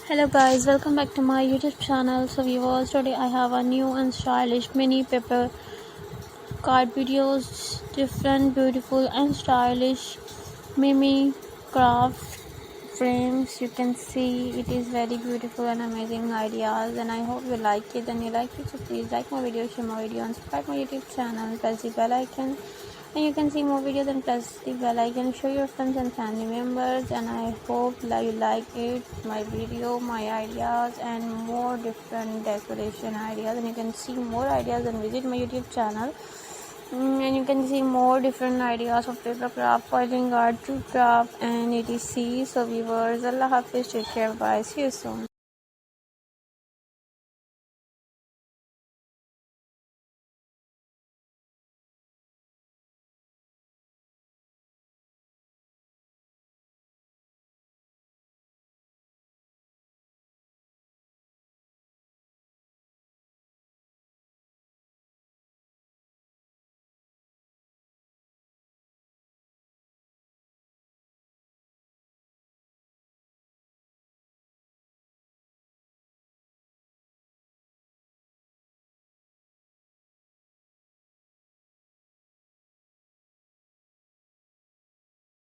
Hello guys, welcome back to my YouTube channel. So viewers, today I have a new and stylish mini paper card videos, different beautiful and stylish mimi craft frames. You can see it is very beautiful and amazing ideas, and I hope you like it. And you like it, so please like my video, share my video, and subscribe my YouTube channel, press the bell icon, and you can see more videos and press the bell icon. Show your friends and family members, and I hope you like it, my video, my ideas, and more different decoration ideas. And you can see more ideas and visit my YouTube channel. And you can see more different ideas of paper craft, foiling art, true craft, and etc. So viewers, Allah Hafiz, take care, bye, see you soon.